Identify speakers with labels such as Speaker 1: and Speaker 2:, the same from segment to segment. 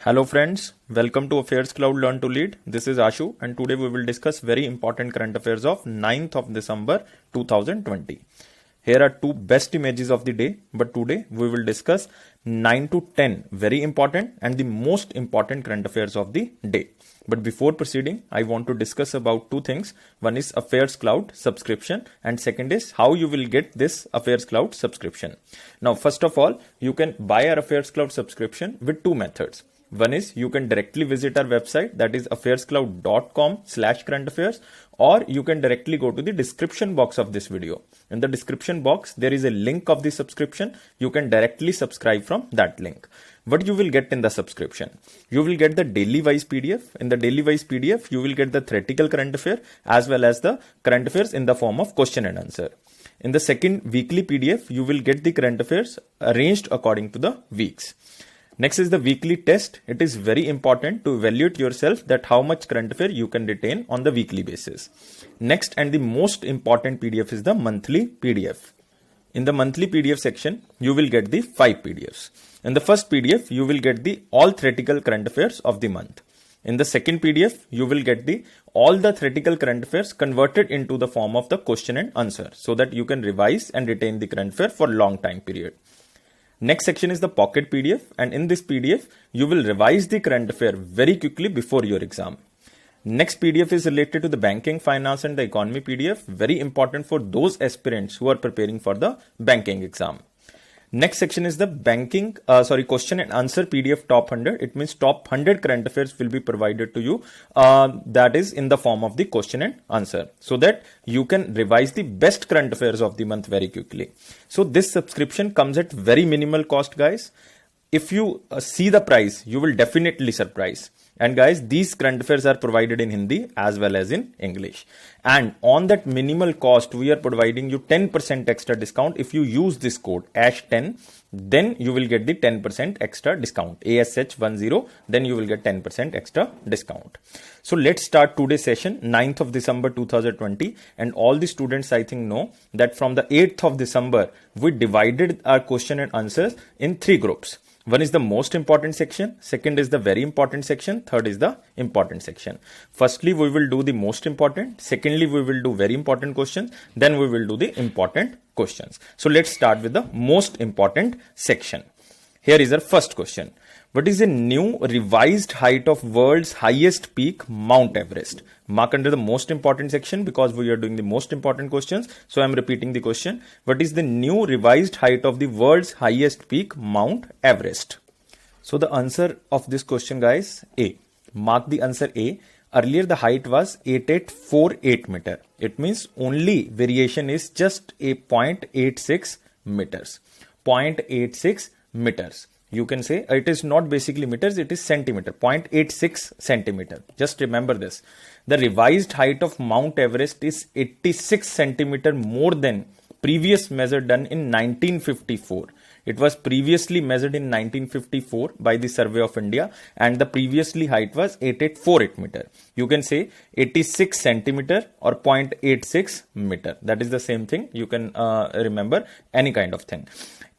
Speaker 1: Hello friends, welcome to Affairs Cloud Learn to Lead. This is Ashu and today we will discuss very important current affairs of 9th of December 2020. Here are two best images of the day, but today we will discuss 9 to 10 very important and the most important current affairs of the day. But before proceeding, I want to discuss about two things. One is Affairs Cloud subscription and second is how you will get this Affairs Cloud subscription. Now, first of all, you can buy our Affairs Cloud subscription with two methods. One is you can directly visit our website, that is affairscloud.com/current affairs, or you can directly go to the description box of this video. In the description box, there is a link of the subscription. You can directly subscribe from that link. What you will get in the subscription? You will get the daily wise PDF. In the daily wise PDF, you will get the theoretical current affair as well as the current affairs in the form of question and answer. In the second weekly PDF, you will get the current affairs arranged according to the weeks. Next is the weekly test. It is very important to evaluate yourself that how much current affair you can retain on the weekly basis. Next and the most important PDF is the monthly PDF. In the monthly PDF section, you will get the 5 PDFs. In the first PDF, you will get the all theoretical current affairs of the month. In the second PDF, you will get the all the theoretical current affairs converted into the form of the question and answer so that you can revise and retain the current affair for long time period. Next section is the pocket PDF, and in this PDF, you will revise the current affair very quickly before your exam. Next PDF is related to the banking, finance and the economy PDF, very important for those aspirants who are preparing for the banking exam. Next section is the question and answer PDF top 100. It means top 100 current affairs will be provided to you. That is in the form of the question and answer so that you can revise the best current affairs of the month very quickly. So this subscription comes at very minimal cost, guys. If you see the price, you will definitely surprise. And guys, these current affairs are provided in Hindi as well as in English. And on that minimal cost, we are providing you 10% extra discount. If you use this code ASH10, then you will get the 10% extra discount. ASH10, then you will get 10% extra discount. So let's start today's session, 9th of December 2020. And all the students, I think, know that from the 8th of December, we divided our question and answers in 3 groups. One is the most important section, second is the very important section, third is the important section. Firstly, we will do the most important. Secondly, we will do very important questions. Then we will do the important questions. So let's start with the most important section. Here is our first question. What is the new revised height of world's highest peak, Mount Everest? Mark under the most important section because we are doing the most important questions. So I am repeating the question. What is the new revised height of the world's highest peak, Mount Everest? So the answer of this question, guys, A. Mark the answer A. Earlier the height was 8848 meter. It means only variation is just a 0.86 meters. 0.86 meters. You can say it is not basically meters, it is centimeter, 0.86 centimeter. Just remember this. The revised height of Mount Everest is 86 centimeter more than previous measure done in 1954. It was previously measured in 1954 by the Survey of India and the previously height was 8848 meter. You can say 86 centimeter or 0.86 meter. That is the same thing. You can remember any kind of thing.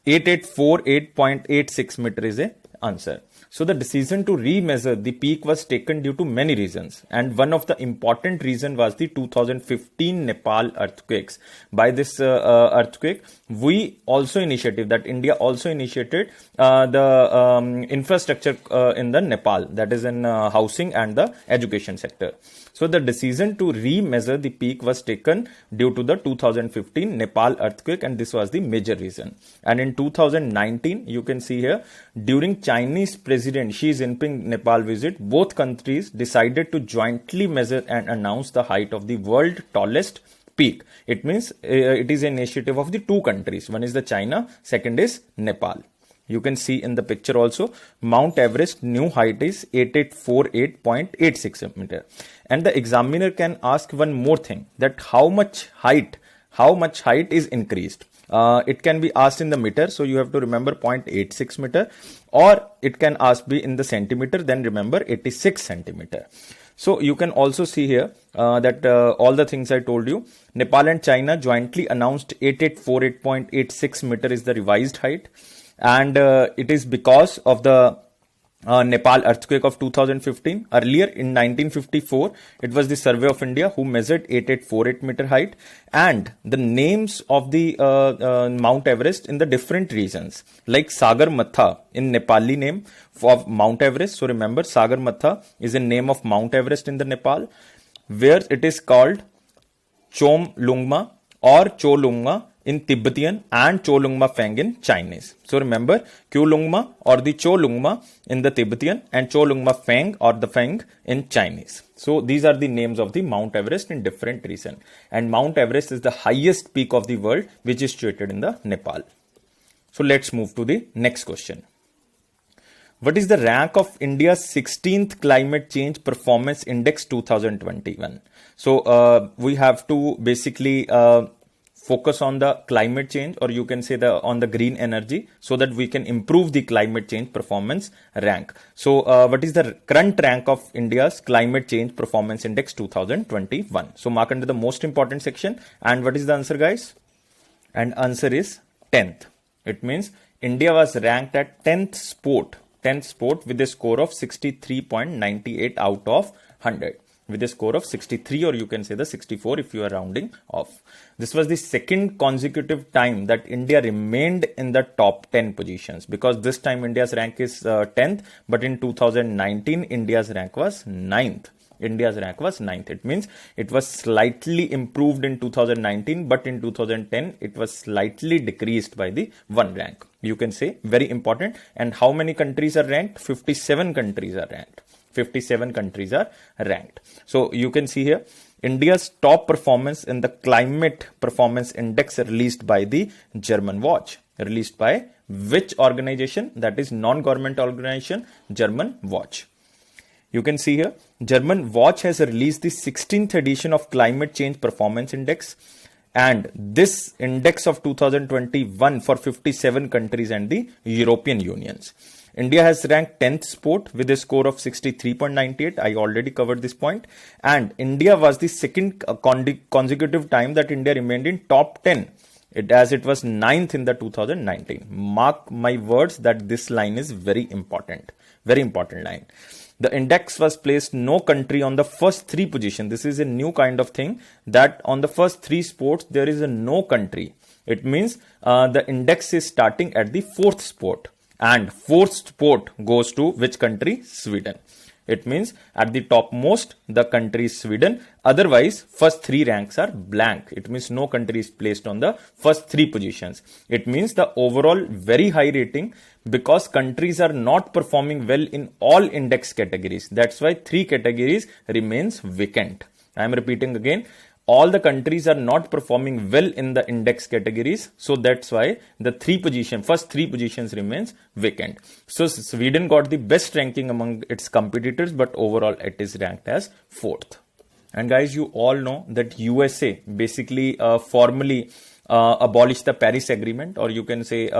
Speaker 1: 8848.86 meter is a answer. So the decision to remeasure the peak was taken due to many reasons, and one of the important reason was the 2015 Nepal earthquakes. By this earthquake, we also initiated that India also initiated the infrastructure in the Nepal, that is in housing and the education sector. So the decision to remeasure the peak was taken due to the 2015 Nepal earthquake, and this was the major reason. And in 2019, you can see here, during Chinese President Xi Jinping Nepal visit, both countries decided to jointly measure and announce the height of the world tallest peak. It means it is an initiative of the two countries. One is the China, second is Nepal. You can see in the picture also, Mount Everest new height is 8848.86 meter. And the examiner can ask one more thing, that how much height is increased. It can be asked in the meter, so you have to remember 0.86 meter, or it can ask be in the centimeter, then remember 86 centimeter. So you can also see here that all the things I told you, Nepal and China jointly announced 8848.86 meter is the revised height. And it is because of the Nepal earthquake of 2015. Earlier in 1954, it was the Survey of India who measured 8848 meter height, and the names of the Mount Everest in the different regions, like Sagar Matha in Nepali name of Mount Everest. So remember, Sagar Matha is a name of Mount Everest in the Nepal, where it is called Chomlungma or Cholungma in Tibetan and Cholungma Pheng in Chinese. So remember, Cholungma or the Cholungma in the Tibetan and Cholungma Pheng or the Pheng in Chinese. So these are the names of the Mount Everest in different regions. And Mount Everest is the highest peak of the world, which is situated in the Nepal. So let's move to the next question. What is the rank of India's 16th Climate Change Performance Index 2021? So we have to basically focus on the climate change, or you can say on the green energy, so that we can improve the climate change performance rank. So what is the current rank of India's Climate Change Performance Index 2021? So mark under the most important section. And what is the answer, guys? And answer is 10th. It means India was ranked at 10th spot with a score of 63.98 out of 100. With a score of 63, or you can say the 64 if you are rounding off. This was the second consecutive time that India remained in the top 10 positions, because this time India's rank is 10th, but in 2019 India's rank was 9th. It means it was slightly improved in 2019, but in 2010 it was slightly decreased by the one rank. You can say very important. And how many countries are ranked? 57 countries are ranked. 57 countries are ranked. So you can see here India's top performance in the Climate Performance Index released by the German Watch. Released by which organization? That is non-government organization, German Watch. You can see here German Watch has released the 16th edition of Climate Change Performance Index, and this index of 2021 for 57 countries and the European Unions. India has ranked 10th spot with a score of 63.98. I already covered this point. And India was the second consecutive time that India remained in top 10, as it was 9th in the 2019. Mark my words that this line is very important. Very important line. The index was placed no country on the first three position. This is a new kind of thing, that on the first three spots there is a no country. It means the index is starting at the fourth spot. And fourth spot goes to which country? Sweden. It means at the topmost the country is Sweden. Otherwise, first three ranks are blank. It means no country is placed on the first three positions. It means the overall very high rating, because countries are not performing well in all index categories. That's why three categories remains vacant. I am repeating again. All the countries are not performing well in the index categories. So that's why the first three positions remains vacant. So Sweden got the best ranking among its competitors, but overall it is ranked as fourth. And guys, you all know that USA basically formally abolished the Paris Agreement, or you can say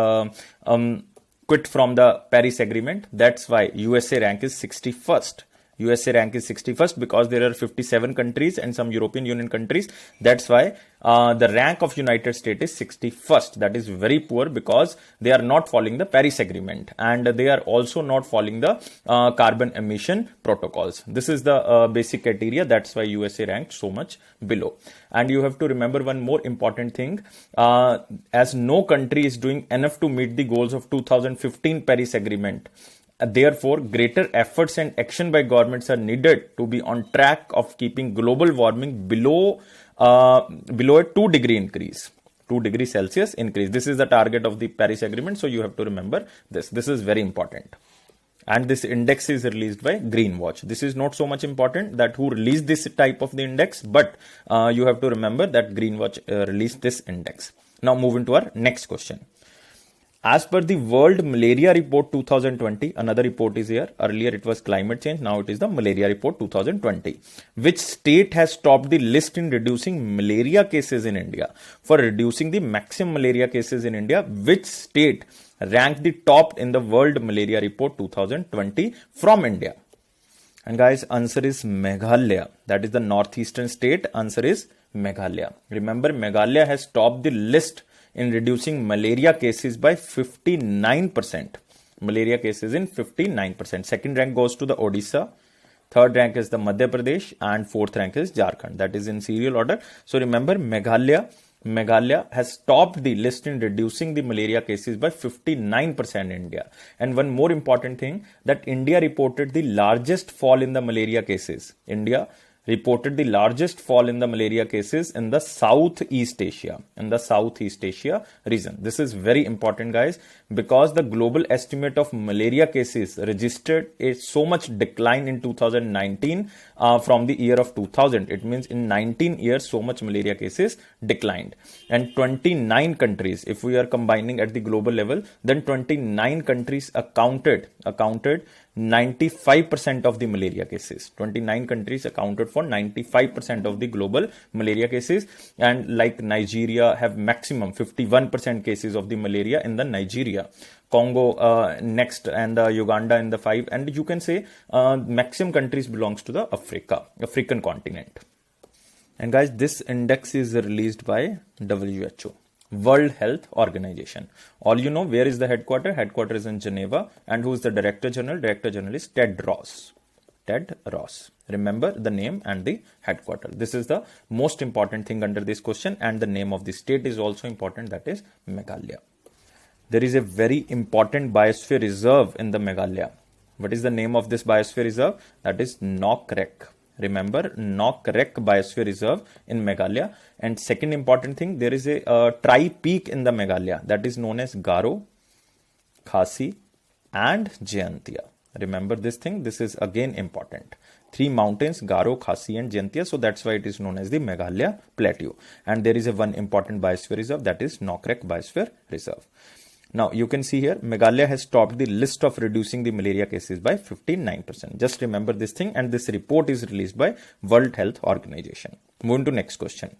Speaker 1: quit from the Paris Agreement. That's why USA rank is 61st. USA rank is 61st because there are 57 countries and some European Union countries. That's why the rank of United States is 61st. That is very poor, because they are not following the Paris Agreement, and they are also not following the carbon emission protocols. This is the basic criteria. That's why USA ranked so much below. And you have to remember one more important thing. As no country is doing enough to meet the goals of 2015 Paris Agreement, therefore, greater efforts and action by governments are needed to be on track of keeping global warming below a 2-degree increase. 2 degrees Celsius increase. This is the target of the Paris Agreement. So you have to remember this. This is very important. And this index is released by Green Watch. This is not so much important that who released this type of the index, but you have to remember that Green Watch released this index. Now moving to our next question. As per the World Malaria Report 2020, another report is here. Earlier it was climate change. Now it is the Malaria Report 2020. Which state has topped the list in reducing malaria cases in India? For reducing the maximum malaria cases in India, which state ranked the top in the World Malaria Report 2020 from India? And guys, answer is Meghalaya. That is the northeastern state. Answer is Meghalaya. Remember, Meghalaya has topped the list in reducing malaria cases by 59%. malaria cases in 59%. Second rank goes to the Odisha. Third rank is the Madhya Pradesh, and fourth rank is Jharkhand. That is in serial order. So remember, Meghalaya has topped the list in reducing the malaria cases by 59% in India. And one more important thing, that India reported the largest fall in the malaria cases. India reported the largest fall in the malaria cases in the Southeast Asia, region. This is very important, guys, because the global estimate of malaria cases registered a so much decline in 2019 from the year of 2000. It means in 19 years, so much malaria cases declined. And 29 countries, if we are combining at the global level, then 29 countries accounted 95% of the malaria cases. 29 countries accounted for 95% of the global malaria cases, and like Nigeria have maximum 51% cases of the malaria in the Nigeria. Congo next, and Uganda in the 5, and you can say maximum countries belongs to the African continent. And guys, this index is released by WHO, World Health Organization. All you know, where is the headquarter? Headquarter is in Geneva. And who is the Director General? Director General is Ted Ross. Remember the name and the headquarter. This is the most important thing under this question, and the name of the state is also important, that is Meghalaya. There is a very important biosphere reserve in the Meghalaya. What is the name of this biosphere reserve? That is Nokrek. Remember, Nokrek Biosphere Reserve in Meghalaya. And second important thing, there is a tri-peak in the Meghalaya that is known as Garo, Khasi and Jaintia. Remember this thing, this is again important. 3 mountains, Garo, Khasi and Jaintia. So that's why it is known as the Meghalaya Plateau. And there is a one important biosphere reserve, that is Nokrek Biosphere Reserve. Now, you can see here, Meghalaya has topped the list of reducing the malaria cases by 59%. Just remember this thing, and this report is released by World Health Organization. Moving to next question.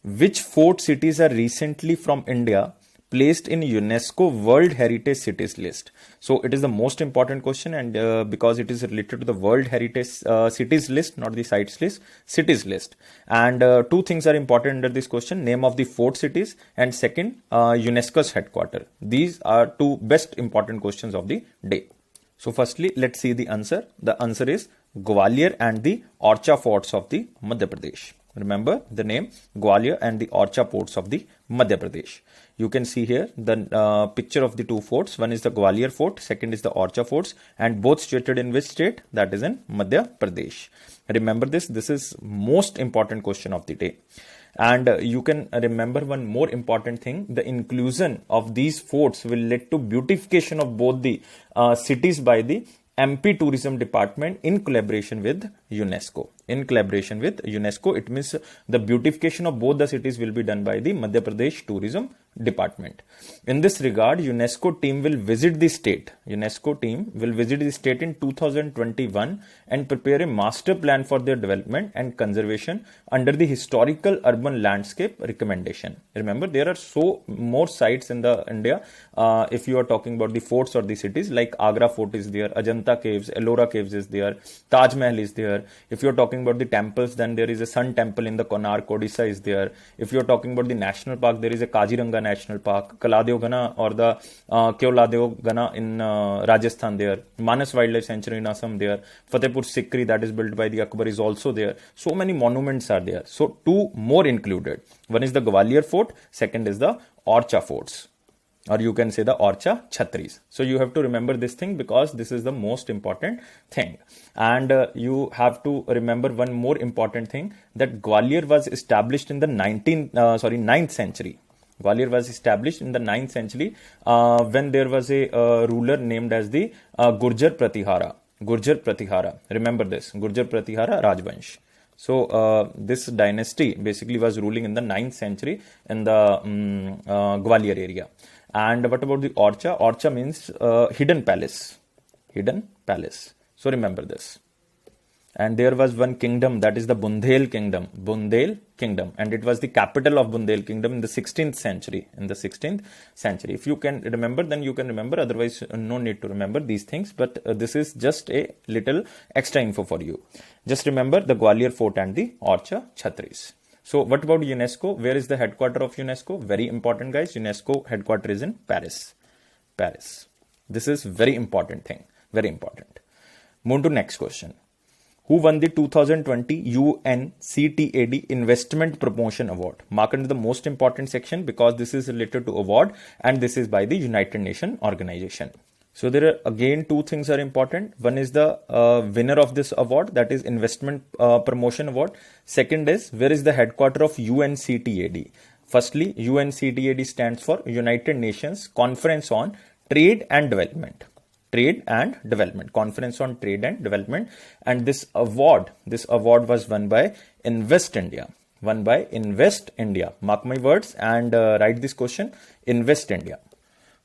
Speaker 1: Which 4 cities are recently from India placed in UNESCO World Heritage Cities list? So it is the most important question, and because it is related to the World Heritage Cities list, not the sites list, cities list. And 2 things are important under this question: name of the 4 cities, and second, UNESCO's headquarter. These are 2 best important questions of the day. So firstly, let's see the answer. The answer is Gwalior and the Orcha forts of the Madhya Pradesh. Remember the name, Gwalior and the Orcha forts of the Madhya Pradesh. You can see here the picture of the 2 forts. One is the Gwalior fort, second is the Orcha forts, and both situated in which state? That is in Madhya Pradesh. Remember this is most important question of the day. And you can remember one more important thing: the inclusion of these forts will lead to beautification of both the cities by the MP Tourism Department in collaboration with UNESCO. It means the beautification of both the cities will be done by the Madhya Pradesh Tourism Department. In this regard, UNESCO team will visit the state. in 2021 and prepare a master plan for their development and conservation under the historical urban landscape recommendation. Remember, there are so more sites in the India. If you are talking about the forts or the cities, like Agra Fort is there, Ajanta Caves, Ellora Caves is there, Taj Mahal is there. If you are talking about the temples, then there is a Sun Temple in the Konark, Odisha is there. If you are talking about the national park, there is a Kaziranga National Park, Kaladev Gana or the Keoladev Gana in Rajasthan there, Manas Wildlife Sanctuary in Assam there, Fatehpur Sikri that is built by the Akbar is also there. So many monuments are there. So 2 more included. One is the Gwalior Fort, second is the Orcha Forts, or you can say the Orcha Chhatris. So you have to remember this thing because this is the most important thing. And you have to remember one more important thing, that Gwalior was established in the 9th century. Gwalior was established in the 9th century when there was a ruler named as the Gurjar Pratihara. Remember this, Gurjar Pratihara Rajvansh. So this dynasty basically was ruling in the 9th century in the Gwalior area. And what about the Orcha? Orcha means hidden palace. So remember this. And there was one kingdom, that is the Bundel Kingdom, and it was the capital of Bundel Kingdom in the 16th century. If you can remember, then you can remember, otherwise no need to remember these things, but this is just a little extra info for you. Just remember the Gwalior Fort and the Orcha Chhatris. So what about UNESCO? Where is the headquarter of UNESCO? Very important, guys. UNESCO headquarter is in Paris. This is very important thing. Very important. Move to next question. Who won the 2020 UNCTAD Investment Promotion Award? Mark under the most important section because this is related to award and this is by the United Nations organization. So there are again two things are important. One is the winner of this award, that is Investment Promotion Award. Second is where is the headquarter of UNCTAD? Firstly, UNCTAD stands for United Nations Conference on Trade and Development. Trade and Development, Conference on Trade and Development, and this award was won by Invest India. Mark my words and write this question. Invest India.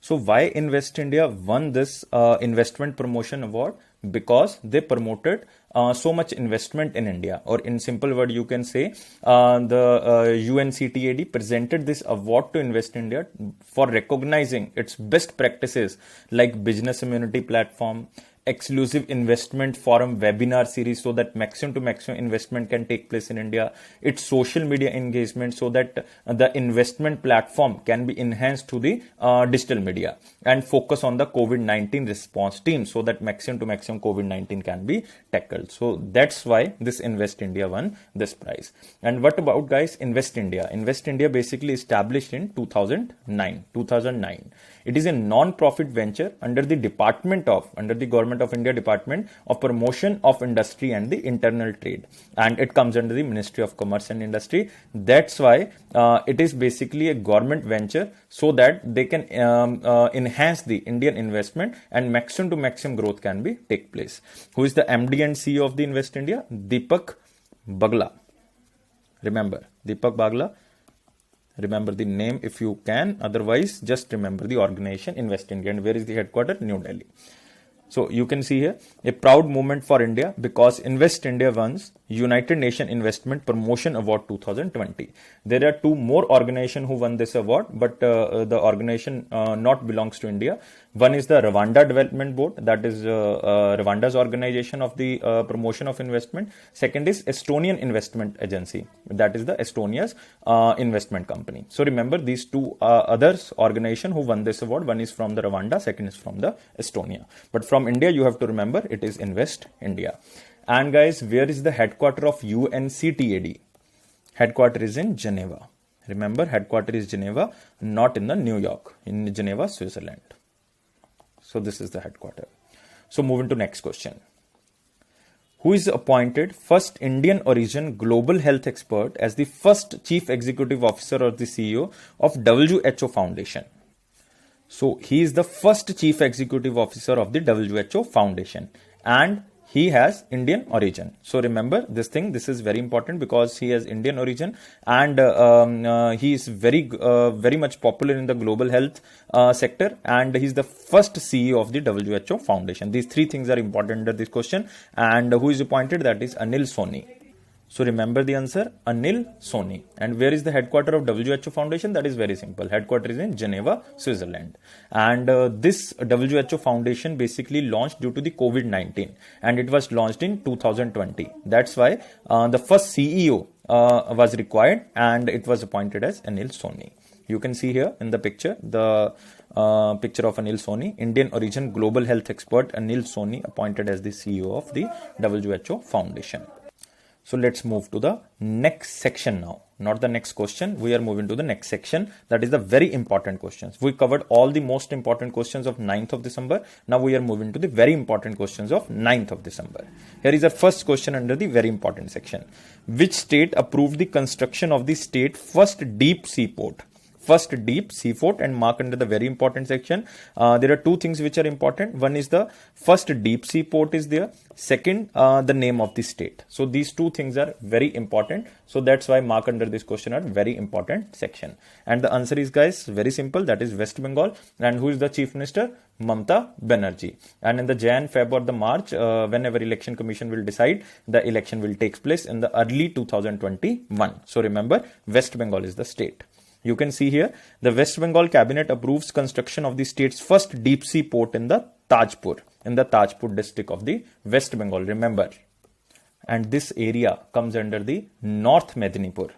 Speaker 1: So why Invest India won this investment promotion award? Because they promoted so much investment in India, or in simple word you can say the UNCTAD presented this award to Invest India for recognizing its best practices like business immunity platform, exclusive investment forum webinar series so that maximum to maximum investment can take place in India, its social media engagement so that the investment platform can be enhanced to the digital media, and focus on the COVID-19 response team so that maximum to maximum COVID-19 can be tackled. So that's why this Invest India won this prize. And what about guys Invest India? Invest India basically established in 2009. It is a non-profit venture under the Government of India Department of Promotion of Industry and the Internal Trade, and it comes under the Ministry of Commerce and Industry. That's why it is basically a government venture so that they can enhance the Indian investment and maximum to maximum growth can be take place. Who is the MD and CEO of the Invest India? Deepak Bagla. Remember Deepak Bagla. Remember the name if you can, otherwise just remember the organization Invest India. And where is the headquarters? New Delhi. So you can see here a proud moment for India because Invest India wins United Nations Investment Promotion Award 2020. There are two more organizations who won this award, but the organization not belongs to India. One is the Rwanda Development Board, that is Rwanda's organization of the promotion of investment. Second is Estonian Investment Agency, that is the Estonia's investment company. So remember these two others organization who won this award. One is from the Rwanda, second is from the Estonia. But from India, you have to remember it is Invest India. And guys, where is the headquarter of UNCTAD? Headquarter is in Geneva. Remember, headquarter is Geneva, not in the New York, in Geneva, Switzerland. So this is the headquarter. So moving to next question. Who is appointed first Indian origin global health expert as the first chief executive officer or the CEO of WHO Foundation? So he is the first chief executive officer of the WHO Foundation and he has Indian origin. So remember this thing, this is very important because he has Indian origin and he is very much popular in the global health sector, and he is the first CEO of the WHO Foundation. These three things are important under this question. And who is appointed? That is Anil Soni. So remember the answer, Anil Soni. And where is the headquarter of WHO Foundation? That is very simple. Headquarter is in Geneva, Switzerland. And this WHO Foundation basically launched due to the COVID-19 and it was launched in 2020. That's why the first CEO was required and it was appointed as Anil Soni. You can see here in the picture, the picture of Anil Soni, Indian origin global health expert Anil Soni appointed as the CEO of the WHO Foundation. So let's move to the next section now. Not the next question. We are moving to the next section. That is the very important questions. We covered all the most important questions of 9th of December. Now we are moving to the very important questions of 9th of December. Here is the first question under the very important section. Which state approved the construction of the state first deep sea port? First deep sea port, and mark under the very important section. There are two things which are important. One is the first deep sea port is there. Second, the name of the state. So these two things are very important. So that's why mark under this question are very important section. And the answer is, guys, very simple. That is West Bengal. And who is the Chief Minister? Mamata Banerjee. And in the Jan, Feb or the March, whenever election commission will decide, the election will take place in the early 2021. So remember, West Bengal is the state. You can see here, the West Bengal cabinet approves construction of the state's first deep sea port in the Tajpur district of the West Bengal. Remember, and this area comes under the North Medinipur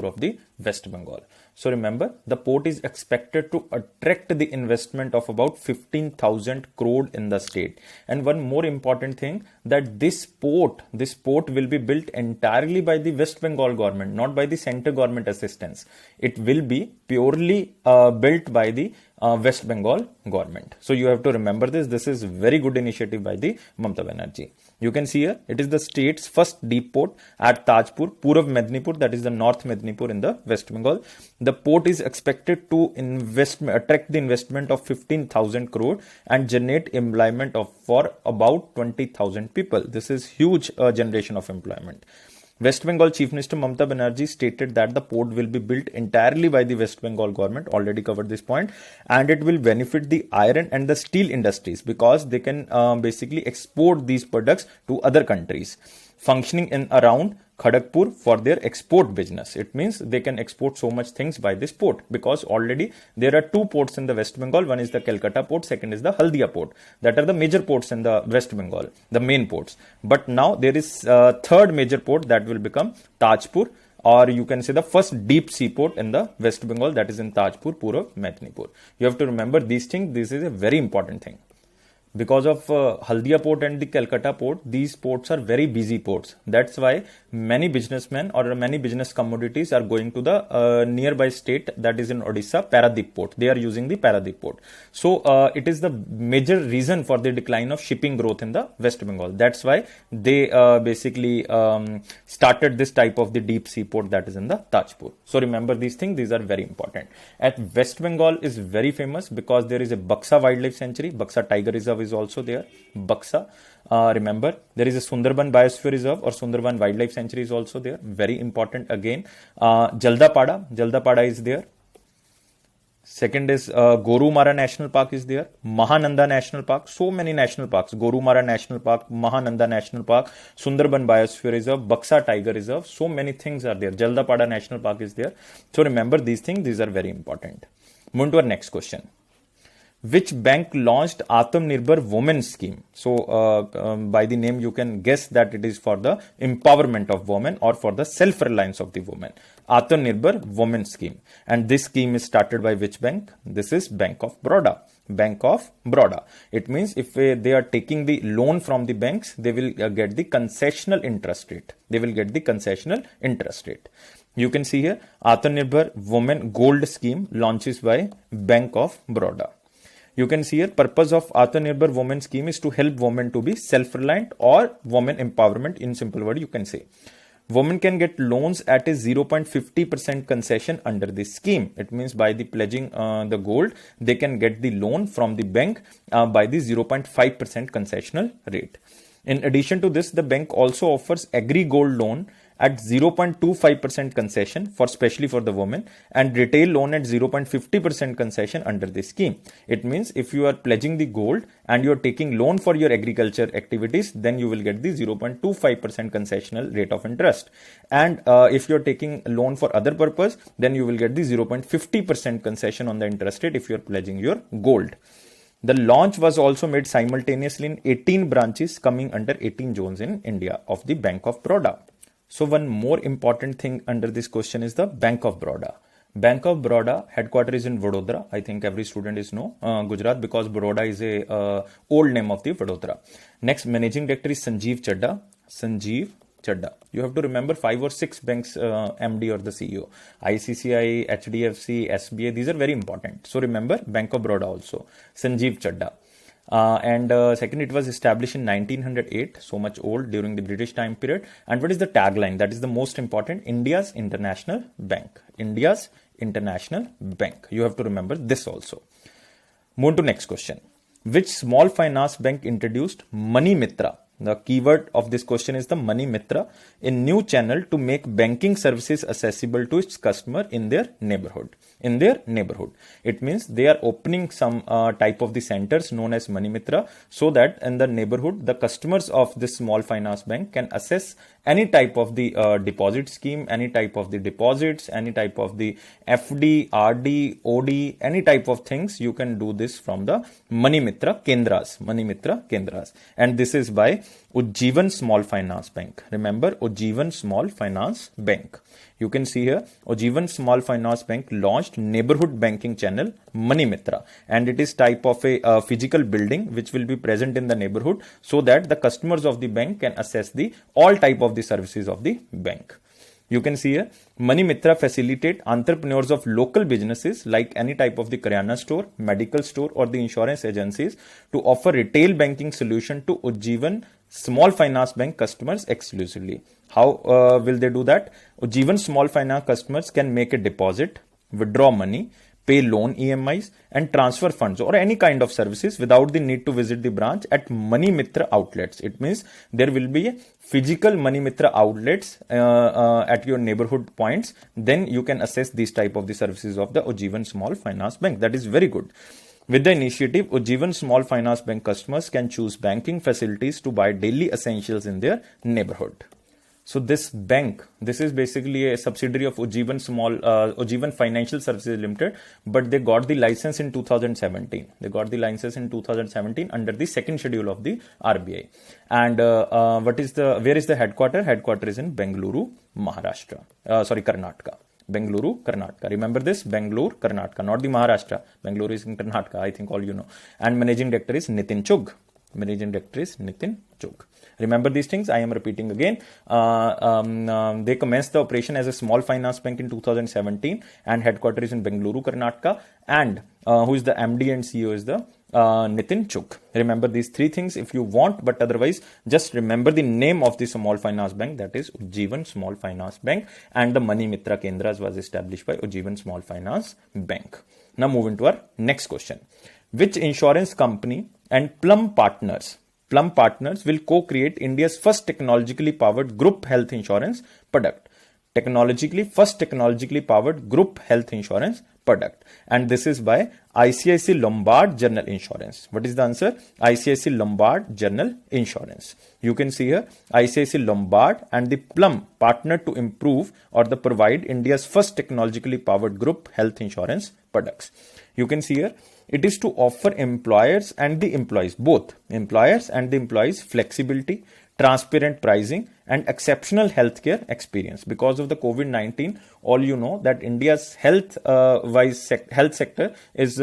Speaker 1: of the West Bengal. So remember, the port is expected to attract the investment of about 15,000 crore in the state. And one more important thing, that this port will be built entirely by the West Bengal government, not by the center government assistance. It will be purely built by the West Bengal government. So you have to remember this. This is very good initiative by the Mamata Banerjee. You can see here, it is the state's first deep port at Tajpur, Purav Mednipur, that is the North Mednipur in the West Bengal. The port is expected to attract the investment of 15,000 crore and generate employment for about 20,000 people. This is huge generation of employment. West Bengal Chief Minister Mamata Banerjee stated that the port will be built entirely by the West Bengal government, already covered this point, and it will benefit the iron and the steel industries because they can basically export these products to other countries. Functioning in around Kharagpur for their export business. It means they can export so much things by this port because already there are two ports in the West Bengal. One is the Calcutta port, second is the Haldia port. That are the major ports in the West Bengal, the main ports. But now there is a third major port that will become Tajpur, or you can say the first deep sea port in the West Bengal, that is in Tajpur, Purav Mednipur. You have to remember these things. This is a very important thing. Because of Haldia port and the Calcutta port, these ports are very busy ports. That's why many businessmen or many business commodities are going to the nearby state, that is in Odisha, Paradip port. They are using the Paradip port. So it is the major reason for the decline of shipping growth in the West Bengal. That's why they basically started this type of the deep sea port that is in the Tajpur. So remember these things. These are very important. At West Bengal is very famous because there is a Buxa Wildlife Sanctuary. Buxa Tiger Reserve is also there. Buxa. Remember, there is a Sundarban Biosphere Reserve or Sundarban Wildlife Sanctuary is also there. Very important again. Jaldapada is there. Second is Gorumara National Park is there. Mahananda National Park. So many national parks. Gorumara National Park, Mahananda National Park, Sundarban Biosphere Reserve, Buxa Tiger Reserve. So many things are there. Jaldapada National Park is there. So remember these things. These are very important. Move to our next question. Which bank launched Atmanirbhar Women Scheme? So by the name you can guess that it is for the empowerment of women or for the self-reliance of the women. Atmanirbhar Women Scheme. And this scheme is started by which bank? This is Bank of Baroda. Bank of Baroda. It means if they are taking the loan from the banks, they will get the concessional interest rate. They will get the concessional interest rate. You can see here Atmanirbhar Women Gold Scheme launches by Bank of Baroda. You can see here, purpose of Atmanirbhar Women Scheme is to help women to be self-reliant or women empowerment. In simple word, you can say. Women can get loans at a 0.50% concession under this scheme. It means by the pledging the gold, they can get the loan from the bank by the 0.5% concessional rate. In addition to this, the bank also offers agri gold loan at 0.25% concession for especially for the women and retail loan at 0.50% concession under this scheme. It means if you are pledging the gold and you are taking loan for your agriculture activities, then you will get the 0.25% concessional rate of interest. And if you are taking loan for other purpose, then you will get the 0.50% concession on the interest rate if you are pledging your gold. The launch was also made simultaneously in 18 branches coming under 18 zones in India of the Bank of Baroda. So one more important thing under this question is the Bank of Baroda. Bank of Baroda headquarters is in Vadodara. I think every student is know Gujarat because Baroda is a old name of the Vadodara. Next, managing director is Sanjeev Chadha. Sanjeev Chadha. You have to remember 5 or 6 banks MD or the CEO. ICICI, HDFC, SBI. These are very important. So remember Bank of Baroda also. Sanjeev Chadha. Second, it was established in 1908, so much old during the British time period. And what is the tagline? That is the most important. India's International Bank. India's International Bank. You have to remember this also. Move to next question. Which small finance bank introduced Money Mitra? The keyword of this question is the Money Mitra, a new channel to make banking services accessible to its customer in their neighborhood. It means they are opening some type of the centers known as Money Mitra so that in the neighborhood, the customers of this small finance bank can access any type of the deposit scheme, any type of the deposits, any type of the FD, RD, OD, any type of things. You can do this from the Money Mitra Kendras. And this is by Ujjivan Small Finance Bank. Remember, Ujjivan Small Finance Bank. You can see here, Ujjivan Small Finance Bank launched neighborhood banking channel Money Mitra, and it is type of a physical building which will be present in the neighborhood so that the customers of the bank can access the all type of the services of the bank. You can see here, Money Mitra facilitate entrepreneurs of local businesses like any type of the Karyana store, medical store or the insurance agencies to offer retail banking solution to Ujjivan Small Finance Bank customers exclusively. How will they do that? Ujjivan Small Finance customers can make a deposit, withdraw money, pay loan EMIs and transfer funds or any kind of services without the need to visit the branch at Money Mitra outlets. It means there will be a physical Money Mitra outlets at your neighborhood points. Then you can access these type of the services of the Ujjivan Small Finance Bank. That is very good. With the initiative, Ujjivan Small Finance Bank customers can choose banking facilities to buy daily essentials in their neighborhood. So this bank, this is basically a subsidiary of Ujjivan Financial Services Limited, but they got the license in 2017. They got the license in 2017 under the second schedule of the RBI. And where is the headquarter? Headquarter is in Bengaluru, Karnataka. Bengaluru, Karnataka. Remember this? Bengaluru, Karnataka, not the Maharashtra. Bengaluru is in Karnataka, I think all you know. And managing director is Nitin Chugh. Managing director is Nitin Chugh. Remember these things. I am repeating again. They commenced the operation as a small finance bank in 2017 and headquarters is in Bengaluru, Karnataka. And who is the MD and CEO is the Nitin Chugh. Remember these three things if you want, but otherwise just remember the name of the small finance bank, that is Ujjivan Small Finance Bank, and the Money Mitra Kendras was established by Ujjivan Small Finance Bank. Now moving to our next question. Which insurance company and Plum Partners will co-create India's first technologically powered group health insurance product? First technologically powered group health insurance product. And this is by ICICI Lombard General Insurance. What is the answer? ICICI Lombard General Insurance. You can see here, ICICI Lombard and the Plum partner to improve or the provide India's first technologically powered group health insurance products. You can see here, it is to offer employers and the employees, both employers and the employees, flexibility, transparent pricing and exceptional healthcare experience. Because of the COVID-19, all you know that India's health sector is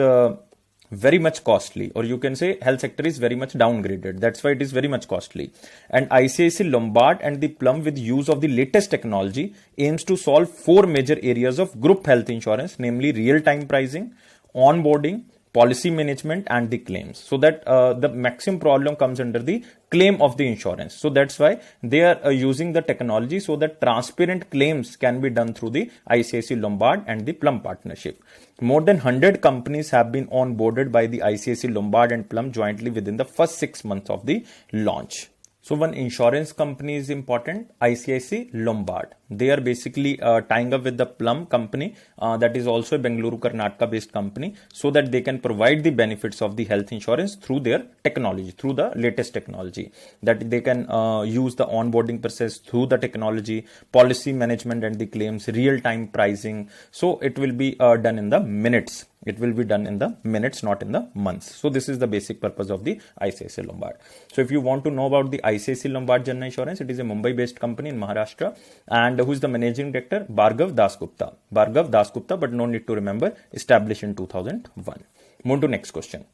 Speaker 1: very much costly, or you can say health sector is very much downgraded. That's why it is very much costly. And ICICI Lombard and the Plum, with use of the latest technology, aims to solve four major areas of group health insurance, namely real-time pricing, onboarding, policy management and the claims, so that the maximum problem comes under the claim of the insurance. So that's why they are using the technology so that transparent claims can be done through the ICICI Lombard and the Plum partnership. More than 100 companies have been onboarded by the ICICI Lombard and Plum jointly within the first 6 months of the launch. So one insurance company is important, ICICI Lombard. They are basically tying up with the Plum company that is also a Bengaluru, Karnataka based company, so that they can provide the benefits of the health insurance through their technology, through the latest technology, that they can use the onboarding process through the technology, policy management and the claims, real-time pricing. So it will be done in the minutes. It will be done in the minutes, not in the months. So this is the basic purpose of the ICICI Lombard. So if you want to know about the ICICI Lombard General Insurance, it is a Mumbai-based company in Maharashtra. And who is the managing director? Bhargav Dasgupta. Bhargav Dasgupta, but no need to remember, established in 2001. Move to next question.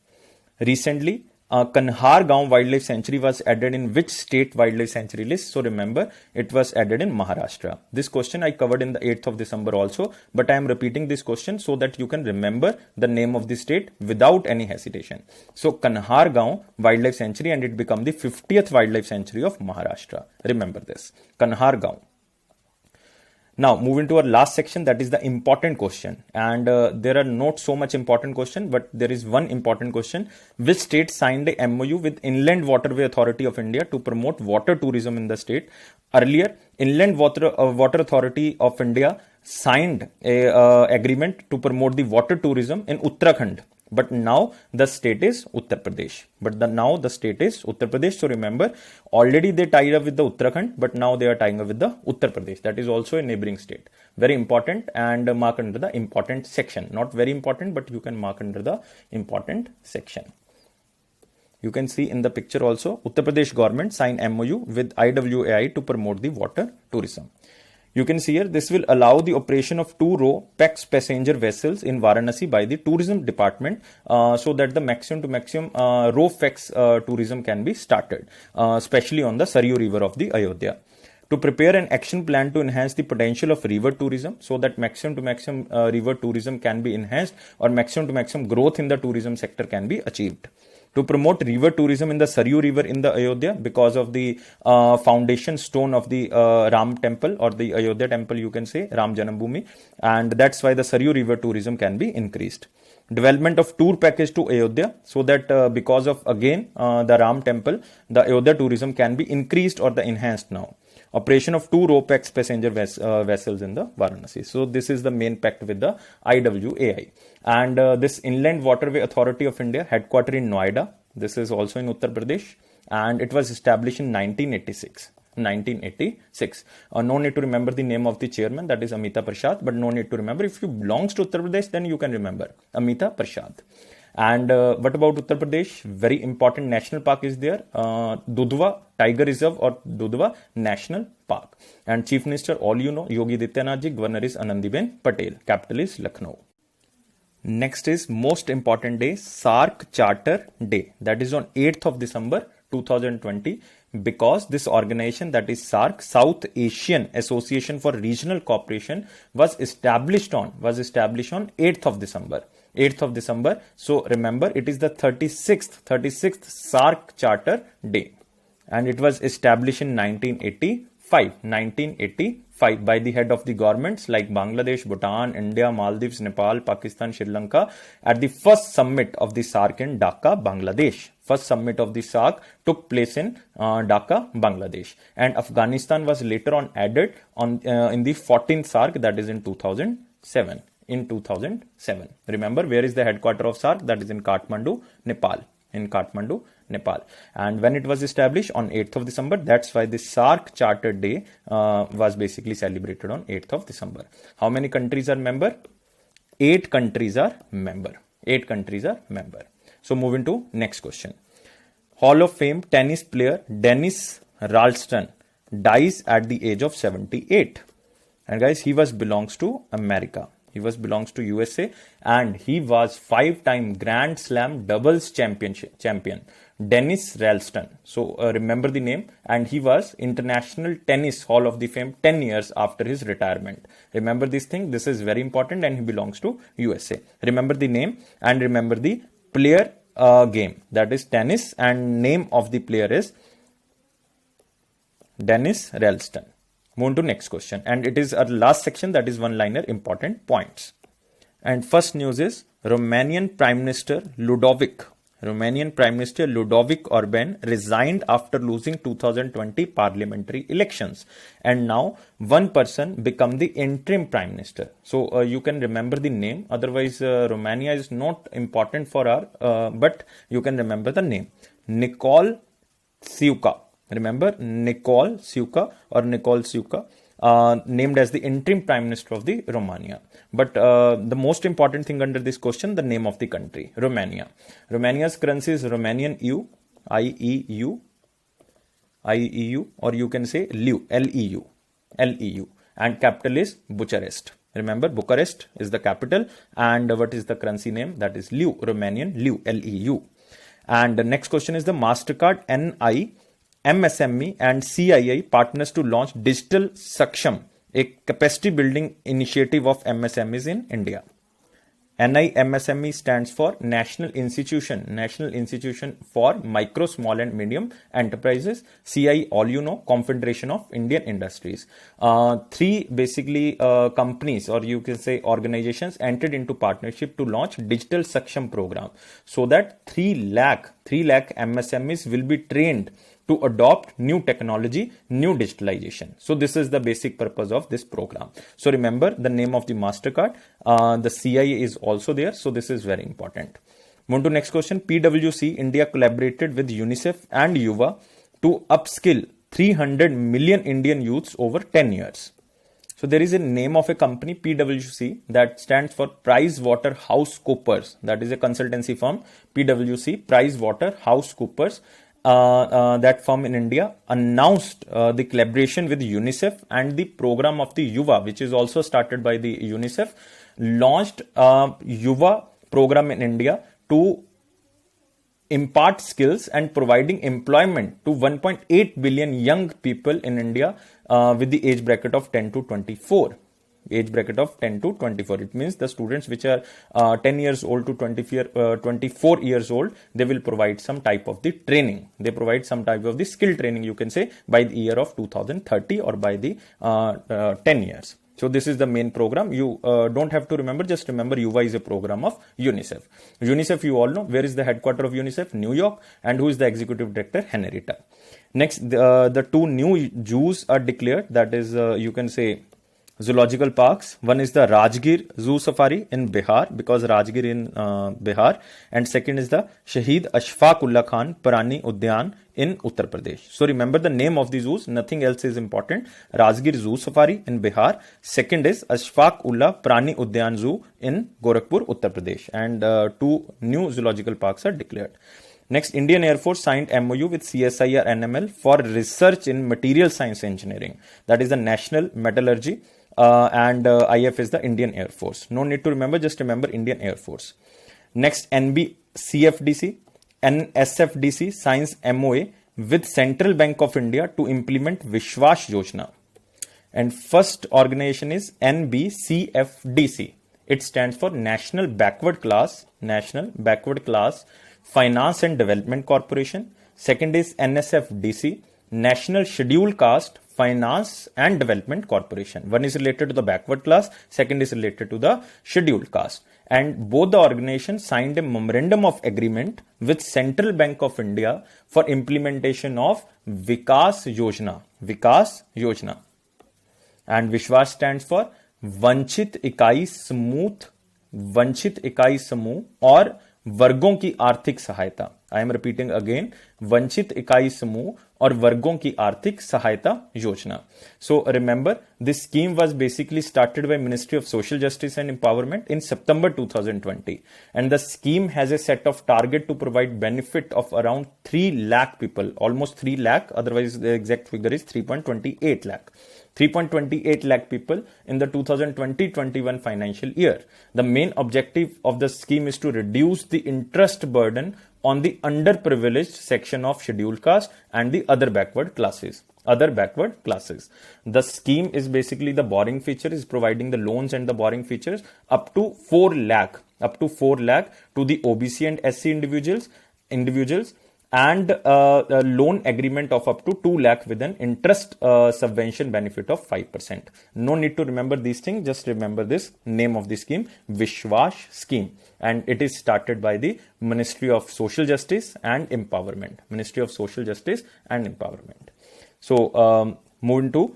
Speaker 1: Recently, Kanhar Gaon Wildlife Sanctuary was added in which state wildlife sanctuary list? So remember, it was added in Maharashtra. This question I covered in the 8th of December also, but I am repeating this question so that you can remember the name of the state without any hesitation. So Kanhar Gaon Wildlife Sanctuary, and it became the 50th wildlife sanctuary of Maharashtra. Remember this, Kanhar Gaon. Now, moving to our last section, that is the important question. And there are not so much important question, but there is one important question. Which state signed a MOU with Inland Waterway Authority of India to promote water tourism in the state? Earlier, Inland Water Authority of India signed a agreement to promote the water tourism in Uttarakhand. But now the state is Uttar Pradesh. So remember, already they tied up with the Uttarakhand, but now they are tying up with the Uttar Pradesh. That is also a neighboring state. Very important, and mark under the important section. Not very important, but you can mark under the important section. You can see in the picture also, Uttar Pradesh government signed MOU with IWAI to promote the water tourism. You can see here, this will allow the operation of 2 ro-pax passenger vessels in Varanasi by the tourism department, so that the maximum to maximum ro-pax tourism can be started, especially on the Saryu river of the Ayodhya. To prepare an action plan to enhance the potential of river tourism, so that maximum to maximum river tourism can be enhanced, or maximum to maximum growth in the tourism sector can be achieved. To promote river tourism in the Saryu river in the Ayodhya, because of the foundation stone of the Ram temple, or the Ayodhya temple, you can say Ram Janambhumi, and that's why the Saryu river tourism can be increased. Development of tour package to Ayodhya, so that because of again the Ram temple, the Ayodhya tourism can be increased or the enhanced now. Operation of 2 ro-pax passenger vessels in the Varanasi. So this is the main pact with the IWAI. And this Inland Waterway Authority of India, headquartered in Noida. This is also in Uttar Pradesh, and it was established in 1986. No need to remember the name of the chairman, that is Amita Prasad, but no need to remember. If you belongs to Uttar Pradesh, then you can remember Amita Prasad. And what about Uttar Pradesh? Very important national park is there, Dudhwa Tiger Reserve or Dudhwa National Park. And Chief Minister, all you know, Yogi Adityanath ji, Governor is Anandiben Patel, capital is Lucknow. Next is most important day, SAARC Charter Day. That is on 8th of December 2020, because this organization, that is SAARC, South Asian Association for Regional Cooperation, was established on 8th of December. 8th of December. So remember, it is the 36th SAARC Charter Day, and it was established in 1985 by the head of the governments like Bangladesh, Bhutan, India, Maldives, Nepal, Pakistan, Sri Lanka, at the first summit of the SAARC in Dhaka, Bangladesh. First summit of the SAARC took place in Dhaka, Bangladesh, and Afghanistan was later on added on in the 14th SAARC, that is in 2007. Remember, where is the headquarter of SAARC? That is in Kathmandu, Nepal. And when it was established on 8th of December, that's why the SAARC Charter Day was basically celebrated on 8th of December. How many countries are member? 8 countries are member. So moving to next question. Hall of Fame tennis player Dennis Ralston dies at the age of 78. And guys, he belongs to America. He belongs to USA, and he was 5-time Grand Slam doubles champion, Dennis Ralston. So remember the name, and he was International Tennis Hall of the Fame 10 years after his retirement. Remember this thing, this is very important, and he belongs to USA. Remember the name and remember the player game, that is tennis, and name of the player is Dennis Ralston. Move to next question, and it is our last section, that is one-liner important points. And first news is Romanian Prime Minister Ludovic Orban resigned after losing 2020 parliamentary elections, and now one person become the interim prime minister. So you can remember the name, otherwise Romania is not important for our, but you can remember the name, Nicol Ciucă. Remember, Nicol Ciucă, named as the interim prime minister of the Romania. But the most important thing under this question, the name of the country, Romania. Romania's currency is Romanian EU, or you can say LEU, and capital is Bucharest. Remember, Bucharest is the capital, and what is the currency name? That is LEU, Romanian LEU, LEU. And the next question is the MasterCard NI, MSME and CII partners to launch Digital Saksham, a capacity building initiative of MSMEs in India. NIMSME stands for National Institution for Micro, Small and Medium Enterprises. CI, all you know, Confederation of Indian Industries. 3 basically companies, or you can say organizations, entered into partnership to launch Digital Saksham program, so that 3 lakh MSMEs will be trained to adopt new technology, new digitalization. So this is the basic purpose of this program. So remember the name of the MasterCard. The CIA is also there. So this is very important. Move to next question. PwC India collaborated with UNICEF and Yuva to upskill 300 million Indian youths over 10 years. So there is a name of a company, PwC, that stands for PricewaterhouseCoopers. That is a consultancy firm, PwC, PricewaterhouseCoopers. That firm in India announced the collaboration with UNICEF and the program of the Yuva, which is also started by the UNICEF, launched Yuva program in India to impart skills and providing employment to 1.8 billion young people in India with the age bracket of 10 to 24. Age bracket of 10 to 24. It means the students which are 10 years old to 24 years old, they will provide some type of the training. They provide some type of the skill training, you can say, by the year of 2030 or by the 10 years. So this is the main program. You don't have to remember, just remember Yuva is a program of UNICEF. UNICEF, you all know, where is the headquarters of UNICEF? New York. And who is the executive director? Henrietta. Next, the two new zoos are declared. That is, you can say, zoological parks. One is the Rajgir Zoo Safari in Bihar, because Rajgir in Bihar, and second is the Shahid Ashfaq Ullah Khan Prani Udyan in Uttar Pradesh. So remember the name of the zoos, nothing else is important. Rajgir Zoo Safari in Bihar, second is Ashfaq Ullah Prani Udyan Zoo in Gorakhpur, Uttar Pradesh, and two new zoological parks are declared. Next, Indian Air Force signed MOU with CSIR NML for research in material science engineering. That is the National Metallurgy. And IF is the Indian Air Force. No need to remember, just remember Indian Air Force. Next, NBCFDC, NSFDC signs MOA with Central Bank of India to implement Vishwas Yojana. And first organization is NBCFDC. It stands for National Backward Class Finance and Development Corporation. Second is NSFDC, National Scheduled Caste Finance and Development Corporation. One is related to the backward class, second is related to the scheduled caste. And both the organizations signed a memorandum of agreement with Central Bank of India for implementation of Vikas Yojana. Vikas Yojana. And Vishwas stands for Vanchit Ikai Samuh और वर्गों की आर्थिक सहायता. I am repeating again, वंचित इकाई समूह और वर्गों की आर्थिक सहायता योजना. So remember, this scheme was basically started by Ministry of Social Justice and Empowerment in September 2020, and the scheme has a set of target to provide benefit of around 3 lakh people, almost 3 lakh, otherwise the exact figure is 3.28 lakh. 3.28 lakh people in the 2020-21 financial year. The main objective of the scheme is to reduce the interest burden on the underprivileged section of scheduled caste and the other backward classes. The scheme is basically the borrowing feature is providing the loans and the borrowing features up to 4 lakh to the OBC and SC individuals, and a loan agreement of up to 2 lakh with an interest subvention benefit of 5%. No need to remember these things, just remember this name of the scheme, Vishwas scheme, and it is started by the Ministry of Social Justice and Empowerment. So moving to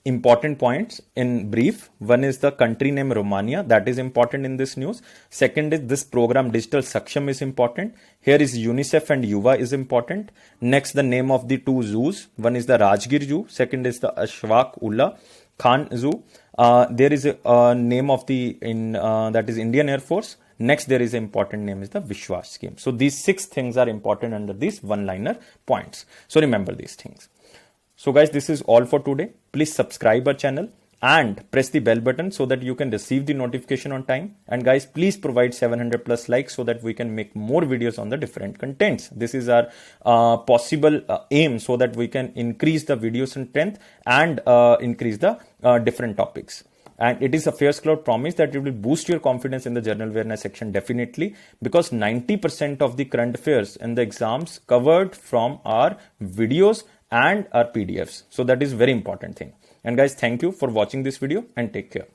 Speaker 1: important points in brief. One is the country name Romania, that is important in this news. Second is this program Digital Saksham is important. Here is UNICEF and Yuva is important. Next, the name of the two zoos. One is the Rajgir Zoo, second is the Ashfaq Ullah Khan Zoo. There is a name of the that is Indian Air Force. Next, there is an important name is the Vishwas scheme. So these 6 things are important under these one-liner points. So remember these things. So guys, this is all for today. Please subscribe our channel and press the bell button so that you can receive the notification on time. And guys, please provide 700 plus likes so that we can make more videos on the different contents. This is our possible aim, so that we can increase the video strength and increase the different topics. And it is a Affairs Cloud promise that it will boost your confidence in the general awareness section, definitely, because 90% of the current affairs in the exams covered from our videos and our PDFs. So that is very important thing. And guys, thank you for watching this video and take care.